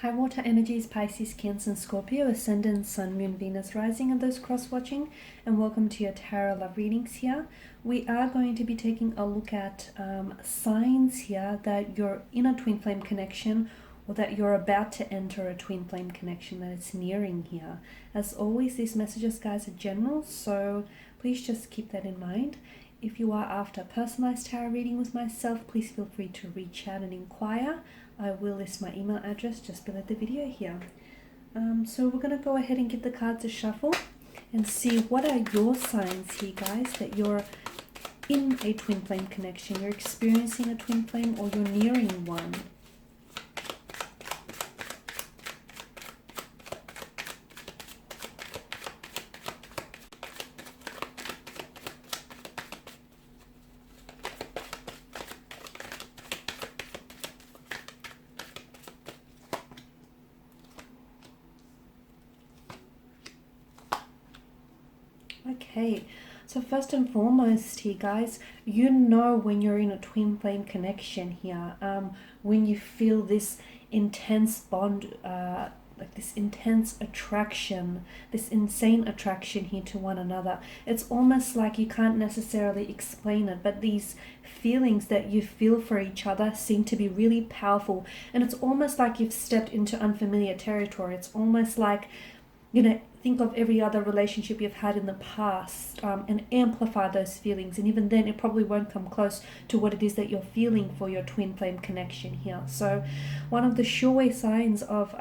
High water energies, Pisces, Cancer, and Scorpio, Ascendant, Sun, Moon, Venus, Rising, and those cross-watching, and welcome to your Tarot Love readings here. We are going to be taking a look at signs here that you're in a twin flame connection or that you're about to enter a twin flame connection, that it's nearing here. As always, these messages, guys, are general, so please just keep that in mind. If you are after a personalized tarot reading with myself, please feel free to reach out and inquire. I will list my email address just below the video here. So we're going to go ahead and give the cards a shuffle and see what are your signs here, guys, that you're in a twin flame connection, you're experiencing a twin flame, or you're nearing one. Okay, so first and foremost here, guys, you know when you're in a twin flame connection here, when you feel this intense bond, like this intense attraction, this insane attraction here to one another. It's almost like you can't necessarily explain it, but these feelings that you feel for each other seem to be really powerful, and it's almost like you've stepped into unfamiliar territory. It's almost like, you know, think of every other relationship you've had in the past, and amplify those feelings, and even then it probably won't come close to what it is that you're feeling for your twin flame connection here. So one of the sure signs of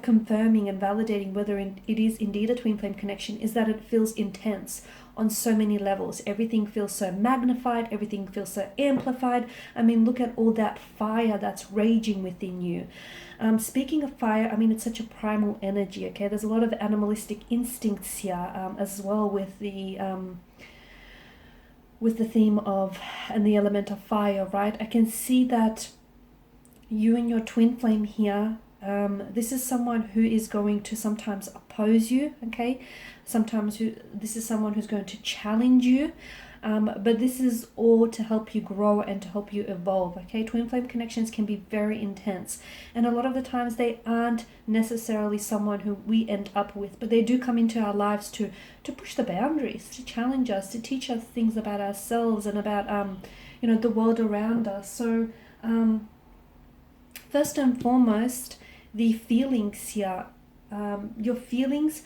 confirming and validating whether it is indeed a twin flame connection is that it feels intense on so many levels. Everything feels so magnified, everything feels so amplified. I mean, look at all that fire that's raging within you. Speaking of fire, I mean, it's such a primal energy, okay? There's a lot of animalistic instincts here, as well with the theme of and the element of fire, right? I can see that you and your twin flame here, this is someone who is going to sometimes oppose you, okay? Sometimes this is someone who's going to challenge you, but this is all to help you grow and to help you evolve, okay? Twin flame connections can be very intense, and a lot of the times they aren't necessarily someone who we end up with, but they do come into our lives to push the boundaries, to challenge us, to teach us things about ourselves and about the world around us. So first and foremost, the feelings here, your feelings,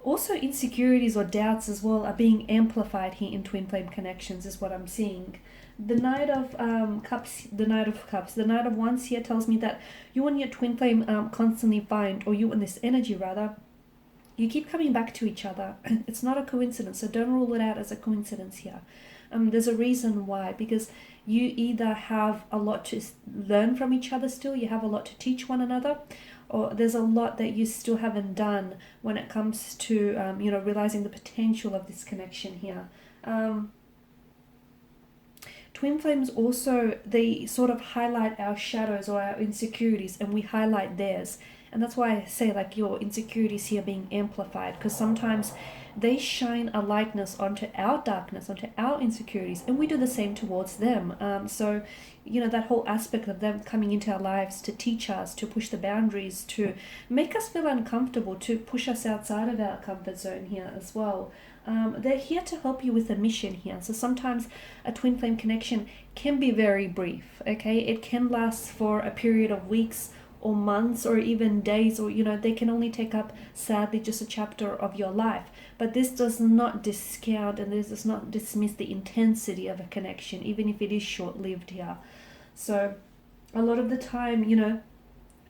also insecurities or doubts as well, are being amplified here in twin flame connections is what I'm seeing. The Knight of Cups, the Knight of Wands here tells me that you and your twin flame constantly find, or you and this energy rather, you keep coming back to each other. It's not a coincidence, so don't rule it out as a coincidence here. There's a reason why, because you either have a lot to learn from each other still, you have a lot to teach one another, or there's a lot that you still haven't done when it comes to realizing the potential of this connection here. Twin flames also, they sort of highlight our shadows or our insecurities, and we highlight theirs. And that's why I say, like, your insecurities here being amplified, because sometimes they shine a lightness onto our darkness, onto our insecurities, and we do the same towards them. So, that whole aspect of them coming into our lives to teach us, to push the boundaries, to make us feel uncomfortable, to push us outside of our comfort zone here as well. They're here to help you with a mission here. So sometimes a twin flame connection can be very brief, okay? It can last for a period of weeks or months or even days, or they can only take up, sadly, just a chapter of your life. But this does not discount, and this does not dismiss the intensity of a connection, even if it is short-lived here. So a lot of the time,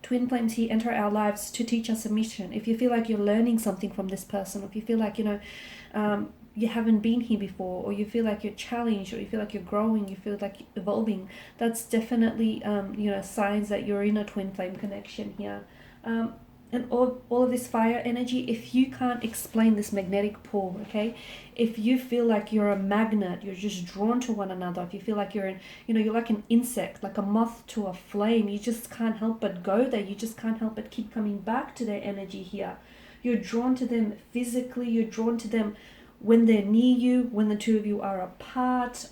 twin flames here enter our lives to teach us a mission. If you feel like you're learning something from this person, or if you feel like you haven't been here before, or you feel like you're challenged, or you feel like you're growing, you feel like you're evolving, that's definitely signs that you're in a twin flame connection here. And all of this fire energy, if you can't explain this magnetic pull, okay, if you feel like you're a magnet, you're just drawn to one another, if you feel like you're you're like an insect, like a moth to a flame, you just can't help but go there, you just can't help but keep coming back to their energy here. You're drawn to them physically, you're drawn to them when they're near you, when the two of you are apart,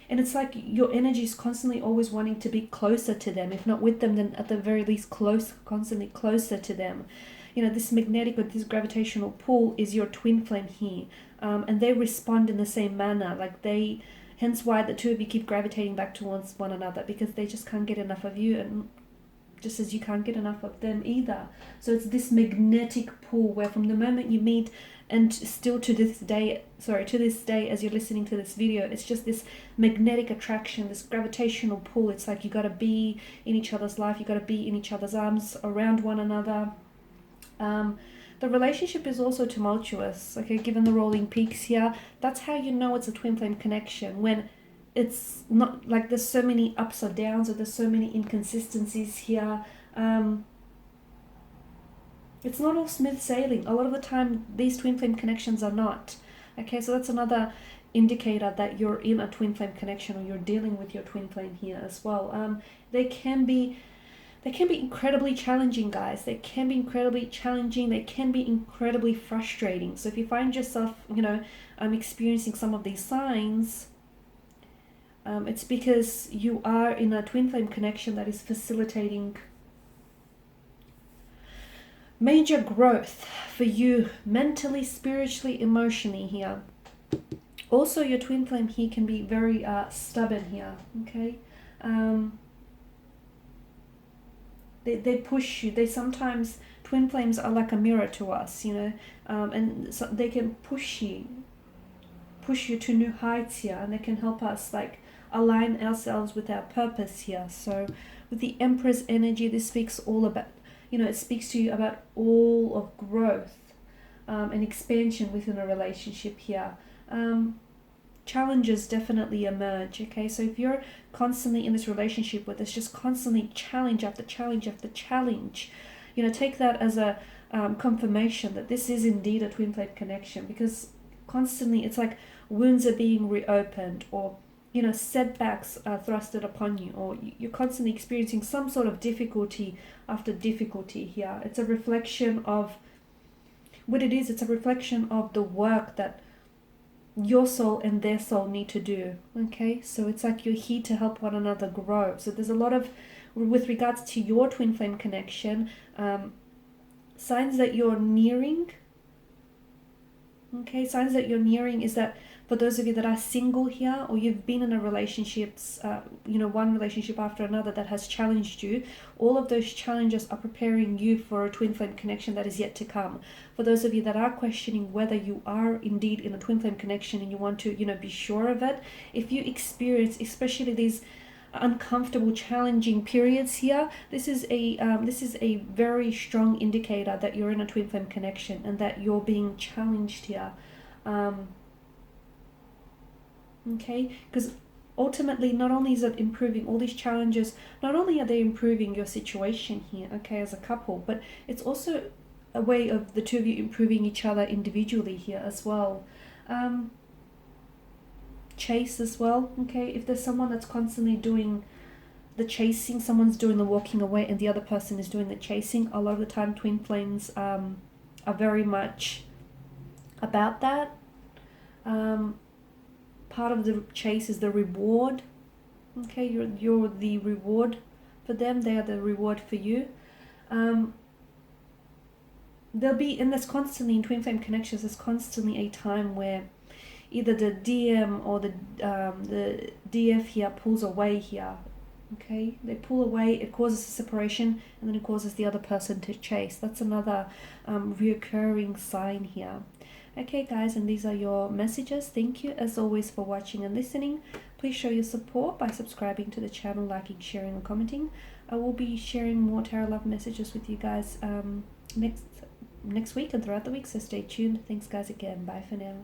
And it's like your energy is constantly always wanting to be closer to them. If not with them, then at the very least constantly closer to them. You know, this magnetic or this gravitational pull is your twin flame here. And they respond in the same manner. Like hence why the two of you keep gravitating back towards one another, because they just can't get enough of you, and just as you can't get enough of them either. So it's this magnetic pull where from the moment you meet, and still to this day as you're listening to this video, it's just this magnetic attraction, this gravitational pull. It's like you got to be in each other's life, you got to be in each other's arms, around one another. The relationship is also tumultuous, okay, given the rolling peaks here. That's how you know it's a twin flame connection, when it's not like there's so many ups or downs, or there's so many inconsistencies here. It's not all smooth sailing. A lot of the time, these twin flame connections are not. Okay, so that's another indicator that you're in a twin flame connection, or you're dealing with your twin flame here as well. They can be incredibly challenging, guys. They can be incredibly challenging. They can be incredibly frustrating. So if you find yourself, experiencing some of these signs, it's because you are in a twin flame connection that is facilitating major growth for you mentally, spiritually, emotionally here. Also, your twin flame here can be very stubborn here, okay? They push you. They sometimes, twin flames are like a mirror to us, and so they can push you to new heights here, and they can help us like align ourselves with our purpose here. So with the Empress energy, this speaks all about, it speaks to you about all of growth and expansion within a relationship here. Challenges definitely emerge, okay? So if you're constantly in this relationship where there's just constantly challenge after challenge after challenge, take that as a confirmation that this is indeed a twin flame connection, because constantly it's like wounds are being reopened, or setbacks are thrusted upon you, or you're constantly experiencing some sort of difficulty after difficulty here. It's a reflection of what it is. It's a reflection of the work that your soul and their soul need to do, okay? So it's like you're here to help one another grow. So there's a lot of, with regards to your twin flame connection, signs that you're nearing, okay? Signs that you're nearing is that for those of you that are single here, or you've been in a relationships, one relationship after another that has challenged you, all of those challenges are preparing you for a twin flame connection that is yet to come. For those of you that are questioning whether you are indeed in a twin flame connection and you want to, be sure of it, if you experience, especially these uncomfortable, challenging periods here, this is a very strong indicator that you're in a twin flame connection and that you're being challenged here. Okay, because ultimately, not only is it improving all these challenges, not only are they improving your situation here, okay, as a couple, but it's also a way of the two of you improving each other individually here as well. Chase as well, okay, if there's someone that's constantly doing the chasing, someone's doing the walking away and the other person is doing the chasing, a lot of the time twin flames are very much about that. Part of the chase is the reward, okay? You're the reward for them, they are the reward for you. There'll be, and there's constantly, in twin flame connections, there's constantly a time where either the DM or the DF here pulls away here, okay? They pull away, it causes a separation, and then it causes the other person to chase. That's another reoccurring sign here. Okay, guys, and these are your messages. Thank you, as always, for watching and listening. Please show your support by subscribing to the channel, liking, sharing, and commenting. I will be sharing more tarot love messages with you guys next week and throughout the week, so stay tuned. Thanks, guys, again. Bye for now.